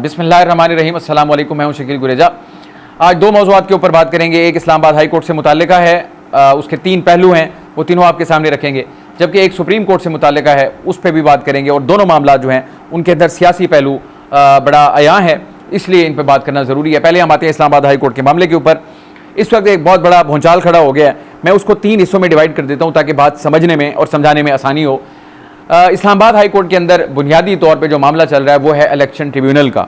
बिस्मिल्लाहिर्रहमानिर्रहीम। अस्सलाम वालेकुम। मैं हूं शकील गुरेजा। आज दो मौज़ूआत के ऊपर बात करेंगे। एक इस्लामाबाद हाई कोर्ट से मुताल्लिका है, उसके तीन पहलू हैं, वो तीनों आपके सामने रखेंगे। जबकि एक सुप्रीम कोर्ट से मुताल्लिका है, उस पर भी बात करेंगे। और दोनों मामला जो हैं उनके अंदर सियासी पहलू बड़ा अयां है, इसलिए इन पर बात करना ज़रूरी है। पहले हम आते हैं इस्लामाबाद हाई कोर्ट के मामले के ऊपर। इस वक्त एक बहुत बड़ा भूचाल खड़ा हो गया है। मैं उसको तीन हिस्सों में डिवाइड कर देता हूँ ताकि बात समझने में और समझाने में आसानी हो। इस्लामाबाद हाई कोर्ट के अंदर बुनियादी तौर पे जो मामला चल रहा है वो है इलेक्शन ट्रिब्यूनल का।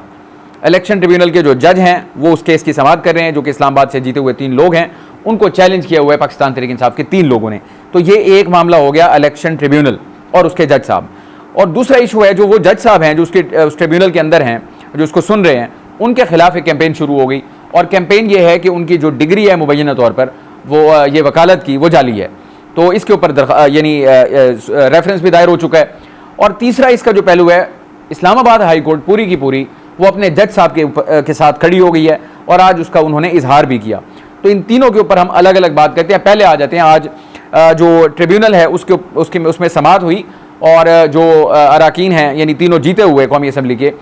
इलेक्शन ट्रिब्यूनल के जो जज हैं वो उस केस की समाअत कर रहे हैं, जो कि इस्लामाबाद से जीते हुए तीन लोग हैं। उनको चैलेंज किया हुआ है पाकिस्तान तहरीक इंसाफ के तीन लोगों ने। तो ये एक मामला हो गया इलेक्शन ट्रिब्यूनल और उसके जज साहब। और दूसरा इशू है जो वो जज साहब हैं जो उसके उस ट्रिब्यूनल के अंदर हैं, जो उसको सुन रहे हैं, उनके खिलाफ एक कैंपेन शुरू हो गई। और कैंपेन ये है कि उनकी जो डिग्री है मुबैना तौर पर वो ये वकालत की वो जाली है। तो इसके ऊपर यानी रेफरेंस भी दायर हो चुका है। और तीसरा इसका जो पहलू है, इस्लामाबाद हाई कोर्ट पूरी की पूरी वो अपने जज साहब के साथ खड़ी हो गई है और आज उसका उन्होंने इजहार भी किया। तो इन तीनों के ऊपर हम अलग अलग बात करते हैं। पहले आ जाते हैं आज जो ट्रिब्यूनल है उसमें समाअत हुई और जो अराकीन हैं यानी तीनों जीते हुए कौमी असम्बली के,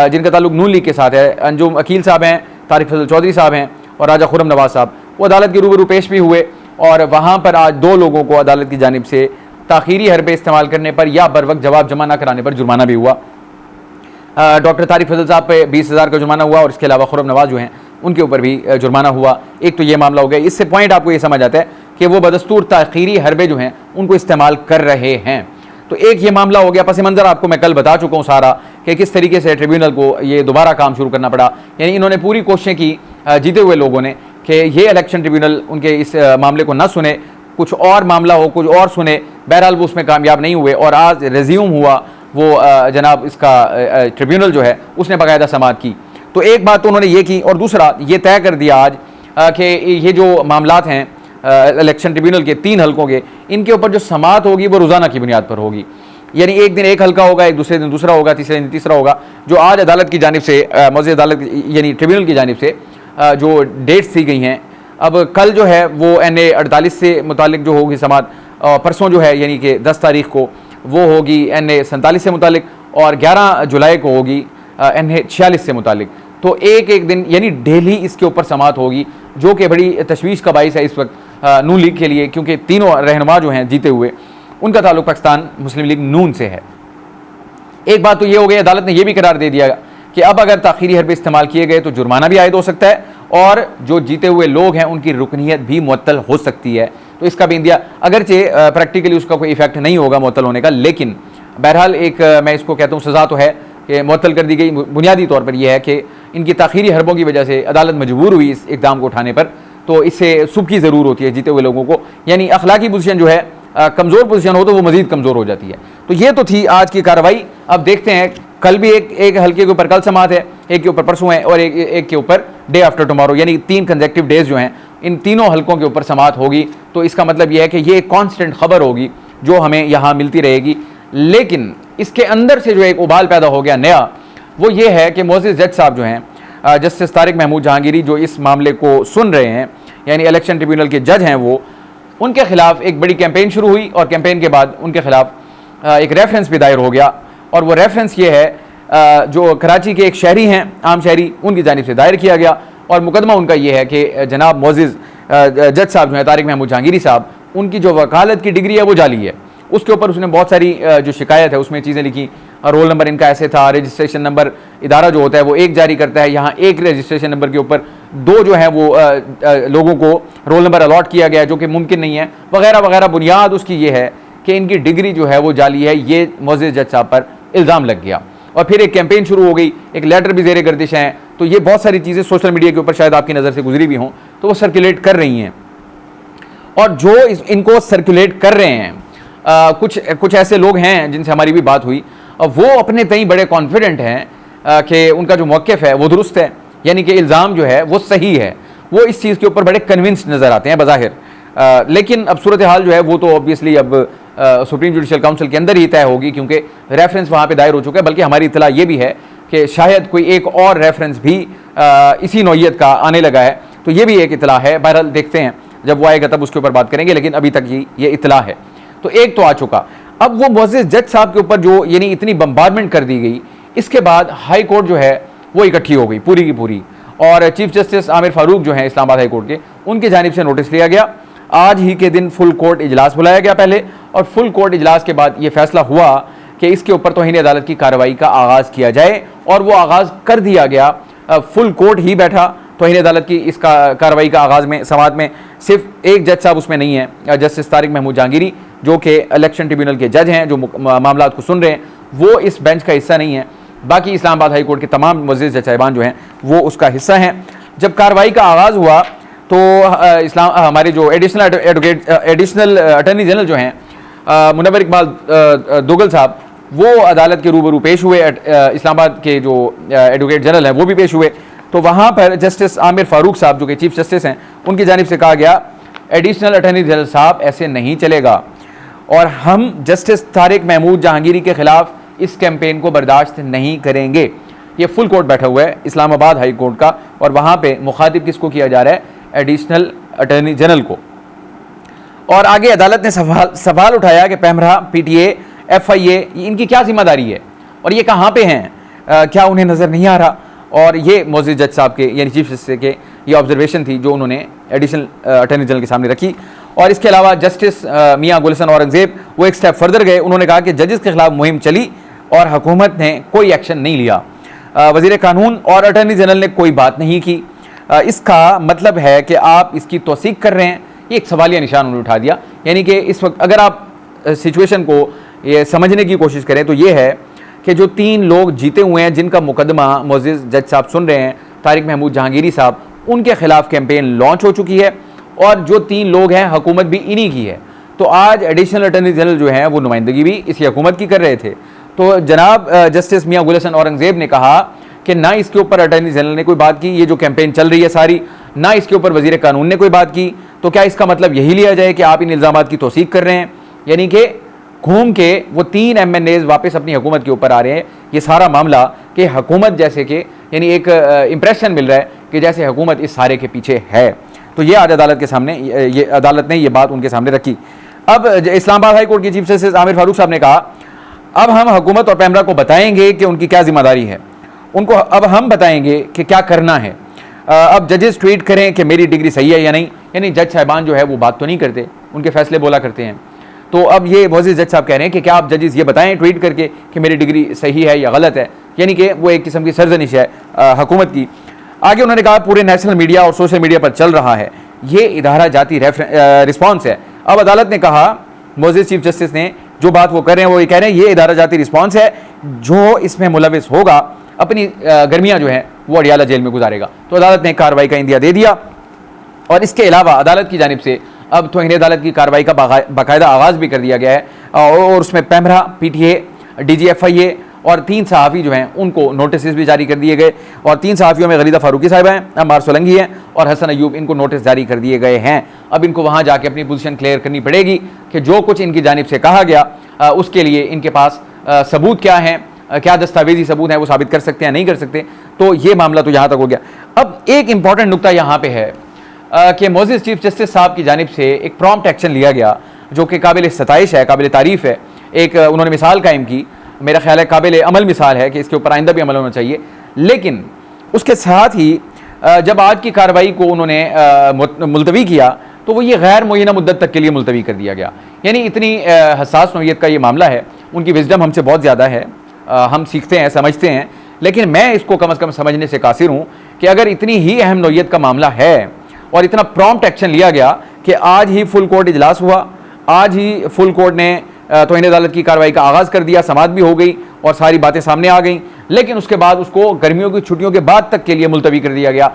जिनका ताल्लुक नून लीग के साथ है, अंजुम अकील साहब हैं, तारिक फजल चौधरी साहब हैं और राजा खुर्रम नवाज साहब, वो अदालत के रूबरू पेश भी हुए। और वहाँ पर आज दो लोगों को अदालत की जानिब से ताखीरी हरबे इस्तेमाल करने पर या बर वक्त जवाब जमा न कराने पर जुर्माना भी हुआ। डॉक्टर तारिक फजल साहब पे 20,000 का जुर्माना हुआ और इसके अलावा खुर्रम नवाज जो हैं उनके ऊपर भी जुर्माना हुआ। एक तो ये मामला हो गया। इससे पॉइंट आपको ये समझ आता है कि वो बदस्तूर ताखीरी हरबे जो हैं उनको इस्तेमाल कर रहे हैं। तो एक ये मामला हो गया। पस मंज़र आपको मैं कल बता चुका हूँ सारा कि किस तरीके से ट्रिब्यूनल को ये दोबारा काम शुरू करना पड़ा। यानी इन्होंने पूरी कोशिशें की जीते हुए लोगों ने कि ये इलेक्शन ट्रिब्यूनल उनके इस मामले को न सुने, कुछ और मामला हो, कुछ और सुने। बहरहाल वो उसमें कामयाब नहीं हुए और आज रिज्यूम हुआ वो जनाब इसका ट्रिब्यूनल जो है उसने बाकायदा समाअत की। तो एक बात तो उन्होंने ये की और दूसरा ये तय कर दिया आज कि ये जो मामलात हैं इलेक्शन ट्रिब्यूनल के तीन हलकों के, इनके ऊपर जो समाअत होगी वो रोज़ाना की बुनियाद पर होगी। यानी एक दिन एक हल्का होगा, एक दूसरे दिन दूसरा होगा, तीसरे दिन तीसरा होगा। जो आज अदालत की जानिब से मौजूद अदालत यानी ट्रिब्यूनल की जानिब से जो डेट्स दी गई हैं, अब कल जो है वो NA 48 से मुतालिक जो होगी समाअत, परसों जो है यानी कि 10 तारीख को वो होगी NA 47 से मुतालिक और 11 जुलाई को होगी NA 46 से मुतालिक। तो एक एक दिन यानी डेली इसके ऊपर समाअत होगी, जो कि बड़ी तशवीश का बाइस है इस वक्त नून लीग के लिए, क्योंकि तीनों रहनुमा जो हैं जीते हुए उनका ताल्लुक पाकिस्तान मुस्लिम लीग नून से है। एक बात तो ये हो गई, अदालत ने यह भी करार दे दिया कि अब अगर ताखीरी हरबे इस्तेमाल किए गए तो जुर्माना भी आयद हो सकता है और जो जीते हुए लोग हैं उनकी रुकनीत भी मुअत्तल हो सकती है। तो इसका भी इंदिया, अगरचे प्रैक्टिकली उसका कोई इफेक्ट नहीं होगा मुअत्तल होने का, लेकिन बहरहाल एक मैं इसको कहता हूँ सज़ा तो है कि मुअत्तल कर दी गई। बुनियादी तौर पर यह है कि इनकी ताखीरी हरबों की वजह से अदालत मजबूर हुई इस इक़दाम को उठाने पर। तो इससे सुबह की ज़रूर होती है जीते हुए लोगों को, यानी अखलाकी पोजीशन जो है कमज़ोर पोजीशन हो तो वो मज़ीद कमज़ोर हो जाती है। तो ये तो थी आज की कार्रवाई। अब देखते हैं, कल भी एक हल्के के ऊपर कल समाअत है, एक के ऊपर परसों है और एक के ऊपर डे आफ्टर टुमारो, यानी 3 कंसेक्टिव डेज जो हैं इन तीनों हल्कों के ऊपर समाअत होगी। तो इसका मतलब यह है कि ये कांस्टेंट खबर होगी जो हमें यहाँ मिलती रहेगी। लेकिन इसके अंदर से जो एक उबाल पैदा हो गया नया, वो ये है कि मोअज़्ज़िज़ जज साहब जो हैं जस्टिस तारिक महमूद जहांगीरी, जो इस मामले को सुन रहे हैं यानी इलेक्शन ट्रिब्यूनल के जज हैं, वो उनके खिलाफ एक बड़ी कैंपेन शुरू हुई और कैंपेन के बाद उनके खिलाफ एक रेफरेंस भी दायर हो गया। और वो रेफरेंस ये है जो कराची के एक शहरी हैं, आम शहरी, उनकी जानिब से दायर किया गया। और मुकदमा उनका ये है कि जनाब मोअज़्ज़िज़ जज साहब जो हैं तारिक महमूद जहांगीरी साहब, उनकी जो वकालत की डिग्री है वो जाली है। उसके ऊपर उसने बहुत सारी जो शिकायत है उसमें चीज़ें लिखी। रोल नंबर इनका ऐसे था, रजिस्ट्रेशन नंबर इदारा जो होता है वो एक जारी करता है, यहाँ एक रजिस्ट्रेशन नंबर के ऊपर दो जो है वो लोगों को रोल नंबर अलॉट किया गया, जो कि मुमकिन नहीं है, वगैरह वगैरह। बुनियाद उसकी ये है कि इनकी डिग्री जो है वो जाली है। ये मोअज़्ज़िज़ जज साहब पर इल्ज़ाम लग गया और फिर एक कैंपेन शुरू हो गई, एक लेटर भी ज़ेरे गर्दिश है। तो ये बहुत सारी चीज़ें सोशल मीडिया के ऊपर शायद आपकी नज़र से गुजरी भी हों, तो वो सर्कुलेट कर रही हैं। और जो इनको सर्कुलेट कर रहे हैं कुछ ऐसे लोग हैं जिनसे हमारी भी बात हुई, और वो अपने तई बड़े कॉन्फिडेंट हैं कि उनका जो मौक़िफ़ है वो दुरुस्त है, यानी कि इल्ज़ाम जो है वो सही है। वो इस चीज़ के ऊपर बड़े कन्विंस्ड नज़र आते हैं बज़ाहिर। लेकिन अब सूरत हाल जो है वो तो ऑब्वियसली अब सुप्रीम जुडिशल काउंसिल के अंदर ही तय होगी, क्योंकि रेफरेंस वहाँ पे दायर हो चुका है। बल्कि हमारी इत्तला ये भी है कि शायद कोई एक और रेफरेंस भी इसी नौइयत का आने लगा है। तो ये भी एक इत्तला है। बहरहाल देखते हैं, जब वो आएगा तब उसके ऊपर बात करेंगे, लेकिन अभी तक ये इत्तला है। तो एक तो आ चुका। अब वो मुअज़्ज़िज़ जज साहब के ऊपर जो यानी इतनी बम्बार्डमेंट कर दी गई, इसके बाद हाई कोर्ट जो है वो इकट्ठी हो गई पूरी की पूरी, और चीफ जस्टिस आमिर फारूक जो हैं इस्लामाबाद हाई कोर्ट के, उनकी जानिब से नोटिस लिया गया। आज ही के दिन फुल कोर्ट इजलास बुलाया गया पहले, और फुल कोर्ट इजलास के बाद ये फैसला हुआ कि इसके ऊपर तौहीन अदालत की कार्रवाई का आगाज़ किया जाए, और वो आगाज़ कर दिया गया। फुल कोर्ट ही बैठा तौहीन अदालत की इस कार्रवाई का आगाज़ में। समात में सिर्फ एक जज साहब उसमें नहीं है, जस्टिस तारिक महमूद जहांगीरी जो कि इलेक्शन ट्रिब्यूनल के जज हैं, जो मामला को सुन रहे हैं, वो इस बेंच का हिस्सा नहीं है। बाकी इस्लामाबाद हाई कोर्ट के तमाम मुअज़्ज़िज़ जज साहिबान जो हैं वो उसका हिस्सा हैं। जब कार्रवाई का आगाज़ हुआ तो हमारे जो एडिशनल अटर्नी जनरल जो हैं मुनव्वर इकबाल दोगल साहब, वो अदालत के रूबरू पेश हुए। इस्लामाबाद के जो एडवोकेट जनरल हैं वो भी पेश हुए। तो वहाँ पर जस्टिस आमिर फारूक साहब जो कि चीफ जस्टिस हैं, उनकी जानिब से कहा गया, एडिशनल अटर्नी जनरल साहब ऐसे नहीं चलेगा, और हम जस्टिस तारिक महमूद जहांगीरी के ख़िलाफ़ इस कैंपेन को बर्दाश्त नहीं करेंगे। ये फुल कोर्ट बैठा हुआ है इस्लामाबाद हाई कोर्ट का, और वहाँ पे मुखातिब किसको किया जा रहा है? एडिशनल अटर्नी जनरल को। और आगे अदालत ने सवाल उठाया कि पैमरा, पीटीए, एफआईए, इनकी क्या जिम्मेदारी है और ये कहाँ पे हैं? क्या उन्हें नज़र नहीं आ रहा? और ये मुअज़्ज़िज़ जज साहब के यानी चीफ जस्टिस के ये ऑब्जर्वेशन थी जो उन्होंने एडिशनल अटर्नी जनरल के सामने रखी। और इसके अलावा जस्टिस मियां गुलशन औरंगज़ेब वो एक स्टेप फर्दर गए। उन्होंने कहा कि जजेस के खिलाफ मुहिम चली और हुकूमत ने कोई एक्शन नहीं लिया, वज़ीर कानून और अटर्नी जनरल ने कोई बात नहीं की। इसका मतलब है कि आप इसकी तौसीक कर रहे हैं। ये एक सवालिया निशान उन्होंने उठा दिया। यानी कि इस वक्त अगर आप सिचुएशन को ये समझने की कोशिश करें तो ये है कि जो 3 लोग जीते हुए हैं जिनका मुकदमा मुअज़्ज़िज़ जज साहब सुन रहे हैं, तारिक महमूद जहांगीरी साहब, उनके खिलाफ कैंपेन लॉन्च हो चुकी है, और जो 3 लोग हैं हुकूमत भी इन्हीं की है। तो आज एडिशनल अटर्नी जनरल जो हैं वो नुमाइंदगी भी इसी हुकूमत की कर रहे थे। तो जनाब जस्टिस मियां गुलशन औरंगज़ेब ने कहा कि ना इसके ऊपर अटर्नी जनरल ने कोई बात की, ये जो कैंपेन चल रही है सारी, ना इसके ऊपर वज़ीर कानून ने कोई बात की। तो क्या इसका मतलब यही लिया जाए कि आप इन इल्ज़ामात की तौसीक कर रहे हैं? यानी कि घूम के वो 3 MNAs वापस अपनी हुकूमत के ऊपर आ रहे हैं। ये सारा मामला कि हुकूमत जैसे कि यानी एक इम्प्रेशन मिल रहा है कि जैसे हुकूमत इस सारे के पीछे है। तो ये आज अदालत के सामने ये अदालत ने ये बात उनके सामने रखी। अब इस्लामाबाद हाई कोर्ट के चीफ जस्टिस आमिर फारूक साहब ने कहा, अब हम हुकूमत और पैमरा को बताएंगे कि उनकी क्या जिम्मेदारी है, उनको अब हम बताएंगे कि क्या करना है। अब जजेस ट्वीट करें कि मेरी डिग्री सही है या नहीं, यानी जज साहिबान जो है वो बात तो नहीं करते, उनके फैसले बोला करते हैं। तो अब ये मुअज़्ज़िज़ जज साहब कह रहे हैं कि क्या आप जजेस ये बताएं ट्वीट करके कि मेरी डिग्री सही है या गलत है, यानी कि वो एक किस्म की सरजनिश है हुकूमत की। आगे उन्होंने कहा पूरे नेशनल मीडिया और सोशल मीडिया पर चल रहा है, ये इदारा जाती रिस्पॉन्स है। अब अदालत ने कहा, मुअज़्ज़िज़ चीफ जस्टिस ने जो बात वो कर रहे हैं वो ये कह रहे हैं ये इदारा जाती रिस्पॉन्स है, जो इसमें मुलविस होगा अपनी गर्मियाँ जो हैं वो अडियाला जेल में गुजारेगा। तो अदालत ने कार्रवाई का इंदिया दे दिया। और इसके अलावा अदालत की जानिब से अब तौहीन अदालत की कार्रवाई का बाकायदा आगाज़ भी कर दिया गया है, और उसमें पैमरा, पीटीए, DGFIA और 3 सहाफ़ी जो हैं उनको नोटिस भी जारी कर दिए गए। और 3 सहाफ़ियों में गलीदा फारूकी साहिबा हैं, अम्मार सोलंकी हैं और हसन अयूब, इनको नोटिस जारी कर दिए गए हैं। अब इनको वहाँ जाके अपनी पोजीशन क्लियर करनी पड़ेगी कि जो कुछ इनकी जानिब से कहा गया उसके लिए इनके पास सबूत क्या हैं, क्या दस्तावेजी सबूत हैं, वो साबित कर सकते हैं नहीं कर सकते। तो ये मामला तो यहाँ तक हो गया। अब एक इंपॉर्टेंट नुकता यहाँ पे है कि मुअज़्ज़िज़ चीफ जस्टिस साहब की जानिब से एक प्रॉम्प्ट एक्शन लिया गया जो कि काबिल सताइश है, काबिल तारीफ़ है। एक उन्होंने मिसाल कायम की, मेरा ख्याल है काबिल अमल मिसाल है कि इसके ऊपर आइंदा भी अमल होना चाहिए। लेकिन उसके साथ ही जब आज की कार्रवाई को उन्होंने मुलतवी किया तो वो ये गैर मुय्यना मुद्दत तक के लिए मुलतवी कर दिया गया। यानी इतनी हसास नौइयत का ये मामला है, उनकी विजडम हमसे बहुत ज़्यादा है, हम सीखते हैं, समझते हैं, लेकिन मैं इसको कम अज़ कम समझने से कासिर हूँ कि अगर इतनी ही अहम नौइयत का मामला है और इतना प्रॉम्प्ट एक्शन लिया गया कि आज ही फुल कोर्ट इजलास हुआ, आज ही फुल कोर्ट ने तौहीन अदालत की कार्रवाई का आगाज़ कर दिया, समाअत भी हो गई और सारी बातें सामने आ गई, लेकिन उसके बाद उसको गर्मियों की छुट्टियों के बाद तक के लिए मुलतवी कर दिया गया।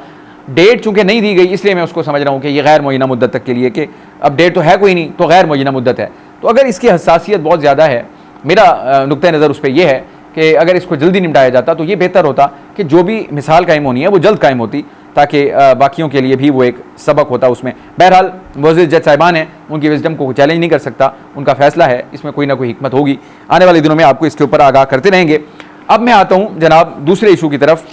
डेट चूंकि नहीं दी गई इसलिए मैं उसको समझ रहा हूँ कि ये गैर मुय्यना मुद्दत तक के लिए, कि अब डेट तो है कोई नहीं तो गैर मुय्यना मुद्दत है। तो अगर इसकी हसासियत बहुत ज़्यादा है, मेरा नुक्ता नज़र उस पर यह है कि अगर इसको जल्दी निपटाया जाता तो ये बेहतर होता कि जो भी मिसाल कायम होनी है वो जल्द कायम होती, ताकि बाकियों के लिए भी वो एक सबक होता उसमें। बहरहाल मुअज़्ज़िज़ जज साहिबान हैं, उनकी विजडम को चैलेंज नहीं कर सकता, उनका फैसला है, इसमें कोई ना कोई हिकमत होगी। आने वाले दिनों में आपको इसके ऊपर आगाह करते रहेंगे। अब मैं आता हूँ जनाब दूसरे इशू की तरफ।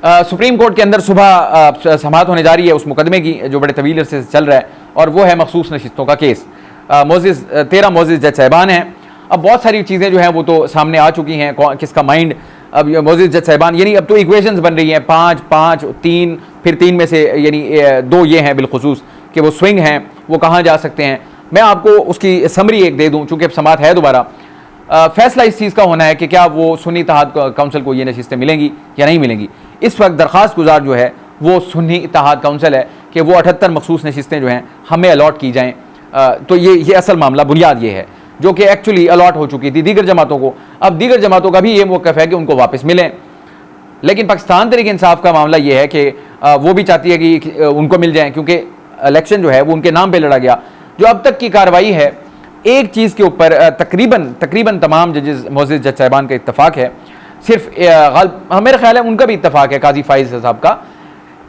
सुप्रीम कोर्ट के अंदर सुबह समाअत होने जा रही है उस मुकदमे की जो बड़े तवील अरसे से चल रहा है, और वो है मखसूस नशिस्तों का केस। 13 मुअज़्ज़िज़ जज साहिबान हैं। अब बहुत सारी चीज़ें जो हैं वो तो सामने आ चुकी हैं, किसका माइंड अब मोअज़्ज़िज़ जज साहिबान, यानी अब तो इक्वेशंस बन रही हैं 5 5 3, फिर 3 में से यानी 2 ये हैं बिलखुसूस कि वो स्विंग हैं, वो कहाँ जा सकते हैं। मैं आपको उसकी समरी एक दे दूँ, चूँकि अब समात है दोबारा। फैसला इस चीज़ का होना है कि क्या वो सुन्नी इत्तेहाद काउंसिल को ये नशिस्तें मिलेंगी या नहीं मिलेंगी। इस वक्त दरख्वास्त गुजार जो है वो सुन्नी इत्तेहाद काउंसिल है कि वो 78 मखसूस नशिस्तें जो हैं हमें अलॉट की जाएँ। तो ये असल मामला, बुनियाद ये है, जो कि एक्चुअली अलॉट हो चुकी थी दीगर जमातों को। अब दीगर जमातों का भी ये मौक़िफ़ है कि उनको वापस मिलें, लेकिन पाकिस्तान तहरीक इंसाफ का मामला ये है कि वो भी चाहती है कि उनको मिल जाएँ, क्योंकि इलेक्शन जो है वो उनके नाम पर लड़ा गया। जो अब तक की कार्रवाई है, एक चीज़ के ऊपर तकरीबन तमाम जजेस मोअज़्ज़िज़ जज साहिबान का इत्तफ़ाक़ है। सिर्फ मेरा ख्याल है उनका भी इत्तफ़ाक़ है, काजी फाइज़ साहब का,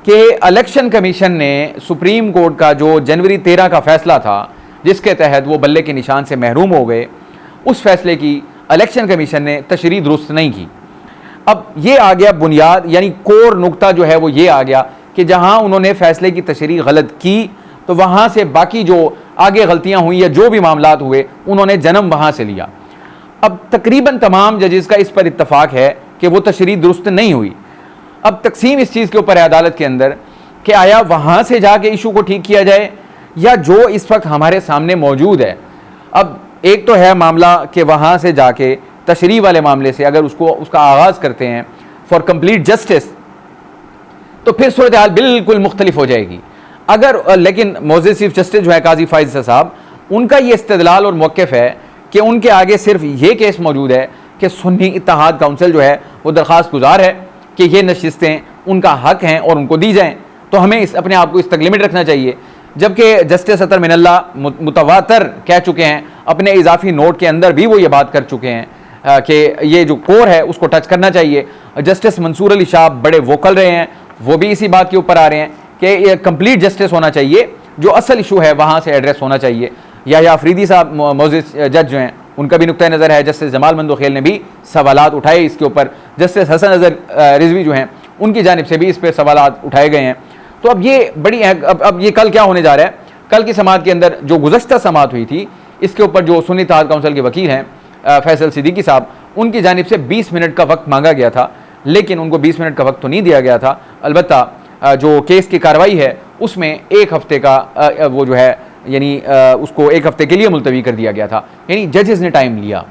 कि इलेक्शन कमीशन ने सुप्रीम कोर्ट का जो जनवरी 13 का फ़ैसला था जिसके तहत वो बल्ले के निशान से महरूम हो गए, उस फैसले की इलेक्शन कमीशन ने तशरीह दुरुस्त नहीं की। अब ये आ गया बुनियाद, यानी कोर नुक्ता जो है वो ये आ गया कि जहाँ उन्होंने फ़ैसले की तशरीह गलत की तो वहाँ से बाकी जो आगे गलतियाँ हुई या जो भी मामलात हुए उन्होंने जन्म वहाँ से लिया। अब तकरीबन तमाम जजेस का इस पर इत्तफ़ाक़ है कि वो तशरीह दुरुस्त नहीं हुई। अब तकसीम इस चीज़ के ऊपर है अदालत के अंदर कि आया वहाँ से जाके इशू को ठीक किया जाए या जो इस वक्त हमारे सामने मौजूद है। अब एक तो है मामला कि वहाँ से जाके तशरीह वाले मामले से अगर उसका आगाज़ करते हैं फॉर कंप्लीट जस्टिस, तो फिर सूरत हाल बिल्कुल मुख्तलिफ हो जाएगी। अगर लेकिन मोअज़्ज़िज़ चीफ जस्टिस जो है काजी फाइज़ साहब, उनका ये इस्तिदलाल और मौक़िफ़ है कि उनके आगे सिर्फ ये केस मौजूद है कि सुन्नी इत्तेहाद काउंसिल जो है वो दरख्वास्त गुजार है कि ये नशिस्तें उनका हक हैं और उनको दी जाएँ, तो हमें अपने आप को इस तक लिमिट रखना चाहिए। जबकि जस्टिस अतर मिनल्लाह मुतवातर कह चुके हैं, अपने इजाफी नोट के अंदर भी वो ये बात कर चुके हैं कि ये जो कोर है उसको टच करना चाहिए। जस्टिस मंसूर अली शाह बड़े वोकल रहे हैं, वो भी इसी बात के ऊपर आ रहे हैं कि ये कंप्लीट जस्टिस होना चाहिए, जो असल इशू है वहाँ से एड्रेस होना चाहिए। या अफरीदी साहब मोअज़्ज़िज़ जज जो हैं उनका भी नुक्ता नज़र है। जस्टिस जमाल मंदोखेल ने भी सवालात उठाए इसके ऊपर। जस्टिस हसन अज़हर रिजवी जो हैं उनकी जानिब से भी इस पर सवालात उठाए गए हैं। तो अब ये बड़ी अब ये कल क्या होने जा रहा है, कल की समात के अंदर जो गुज़श्ता समात हुई थी इसके ऊपर जो सुन्नी इत्तेहाद काउंसिल के वकील हैं फैसल सिद्दीकी साहब, उनकी जानिब से 20 मिनट का वक्त मांगा गया था, लेकिन उनको 20 मिनट का वक्त तो नहीं दिया गया था। अलबत्ता जो केस की कार्रवाई है उसमें 1 हफ्ते का वो जो है यानी उसको 1 हफ्ते के लिए मुलतवी कर दिया गया था, यानी जजेस ने टाइम लिया।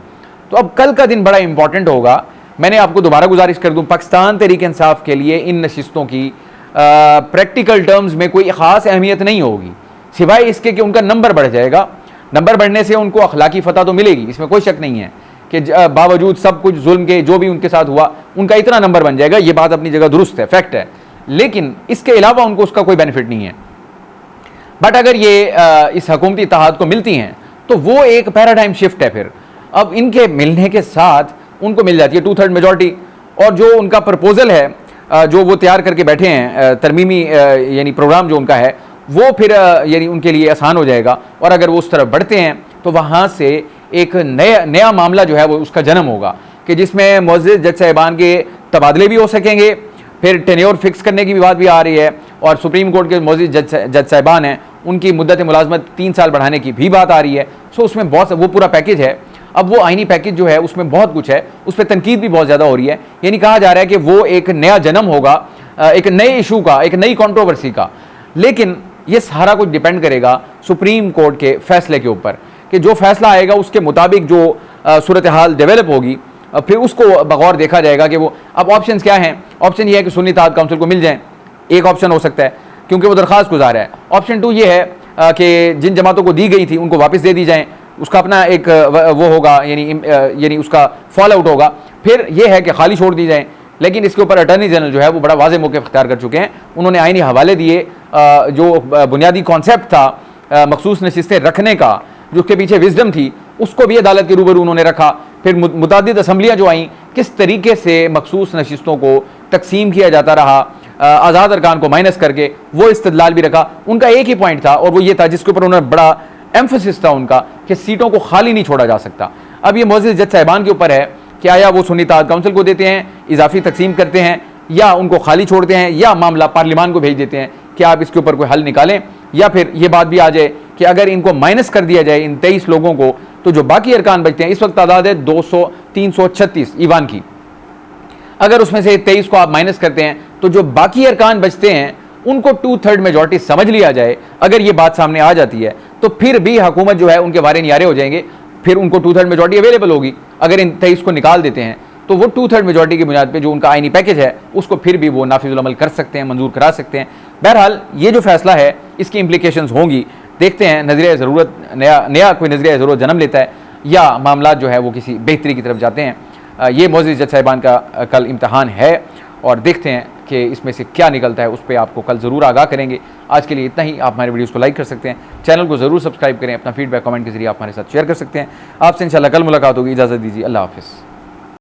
तो अब कल का दिन बड़ा इंपॉर्टेंट होगा। मैंने आपको दोबारा गुजारिश कर दूं, पाकिस्तान तहरीक इंसाफ के लिए इन नशिस्तों की प्रैक्टिकल टर्म्स में कोई ख़ास अहमियत नहीं होगी, सिवाय इसके कि उनका नंबर बढ़ जाएगा। नंबर बढ़ने से उनको अखलाकी फ़तह तो मिलेगी, इसमें कोई शक नहीं है कि बावजूद सब कुछ जुल्म के जो भी उनके साथ हुआ उनका इतना नंबर बन जाएगा, ये बात अपनी जगह दुरुस्त है, फैक्ट है। लेकिन इसके अलावा उनको उसका कोई बेनिफिट नहीं है। बट अगर ये इस हुकूमती इत्तेहाद को मिलती हैं तो वो एक पैराडाइम शिफ्ट है। फिर अब इनके मिलने के साथ उनको मिल जाती है 2/3 मेजॉरिटी, और जो उनका प्रपोजल है जो वो तैयार करके बैठे हैं तरमीमी यानी प्रोग्राम जो उनका है वो फिर यानी उनके लिए आसान हो जाएगा। और अगर वो उस तरफ बढ़ते हैं तो वहाँ से एक नया मामला जो है वो उसका जन्म होगा कि जिसमें मुअज़्ज़िज़ जज साहिबान के तबादले भी हो सकेंगे, फिर टेन्योर फिक्स करने की भी बात भी आ रही है, और सुप्रीम कोर्ट के मुअज़्ज़िज़ जज साहिबान हैं उनकी मुद्दत मुलाजमत 3 साल बढ़ाने की भी बात आ रही है। सो उसमें बहुत वो पूरा पैकेज है। अब वो आइनी पैकेज जो है उसमें बहुत कुछ है, उस पर तनकीद भी बहुत ज़्यादा हो रही है। यानी कहा जा रहा है कि वो एक नया जन्म होगा, एक नए इशू का, एक नई कंट्रोवर्सी का। लेकिन ये सारा कुछ डिपेंड करेगा सुप्रीम कोर्ट के फैसले के ऊपर कि जो फैसला आएगा उसके मुताबिक जो सूरत हाल डेवलप होगी, फिर उसको बगौर देखा जाएगा कि वो अब ऑप्शंस क्या हैं। ऑप्शन ये है कि सुन्नी इत्तेहाद काउंसिल को मिल जाए, एक ऑप्शन हो सकता है क्योंकि वो दरख्वास्त गुजार है। ऑप्शन 2 ये है कि जिन जमातों को दी गई थी उनको वापस दे दी जाए, उसका अपना एक वो होगा यानी उसका फॉल आउट होगा। फिर ये है कि खाली छोड़ दी जाए। लेकिन इसके ऊपर अटर्नी जनरल जो है वो बड़ा वाज़ेह मौक़िफ़ इख्तियार कर चुके हैं। उन्होंने आईनी हवाले दिए, जो बुनियादी कॉन्सेप्ट था मखसूस नशिस्तें रखने का, जो उसके पीछे विजडम थी, उसको भी अदालत के रूबरू उन्होंने रखा। फिर मुतादिद असम्बलियाँ जो आईं, किस तरीके से मखसूस नशिस्तों को तकसीम किया जाता रहा, आज़ाद अरकान को माइनस करके, वो इस्तदलाल भी रखा। उनका एक ही पॉइंट था और वो ये था जिसके ऊपर उन्होंने बड़ा एम्फसिस था उनका कि सीटों को खाली नहीं छोड़ा जा सकता। अब ये मुअज़्ज़िज़ जज साहिबान के ऊपर है कि आया वो सुन्नी इत्तेहाद काउंसिल को देते हैं, इजाफी तकसीम करते हैं, या उनको खाली छोड़ते हैं, या मामला पार्लियामान को भेज देते हैं कि आप इसके ऊपर कोई हल निकालें। या फिर ये बात भी आ जाए कि अगर इनको माइनस कर दिया जाए इन 23 लोगों को, तो जो बाकी अरकान बचते हैं, इस वक्त तादाद है 336 ईवान की। अगर उसमें से 23 को आप माइनस करते हैं तो जो बाकी अरकान बचते हैं उनको 2/3 मेजॉरिटी समझ लिया जाए, अगर ये बात सामने आ जाती है तो फिर भी हुकूमत जो है उनके वारे नियारे हो जाएंगे, फिर उनको 2/3 मेजॉरिटी अवेलेबल होगी। अगर इन 23 को निकाल देते हैं तो वो 2/3 मेजॉरिटी की बुनियाद पे जो उनका आईनी पैकेज है उसको फिर भी वो नाफिजुल अमल कर सकते हैं, मंजूर करा सकते हैं। बहरहाल ये जो फैसला है इसकी इम्प्लीकेशंस होंगी, देखते हैं नजरिया ज़रूरत नया कोई नजरिया ज़रूरत जन्म लेता है या मामला जो है वो किसी बेहतरी की तरफ जाते हैं। ये मोअज़्ज़िज़ जज साहिबान का कल इम्तहान है और देखते हैं कि इसमें से क्या निकलता है, उस पर आपको कल ज़रूर आगाह करेंगे। आज के लिए इतना ही। आप हमारे वीडियोस को लाइक कर सकते हैं, चैनल को ज़रूर सब्सक्राइब करें, अपना फीडबैक कमेंट के जरिए आप हमारे साथ शेयर कर सकते हैं। आपसे इंशाल्लाह कल मुलाकात होगी। इजाज़त दीजिए, अल्लाह हाफ़िज़।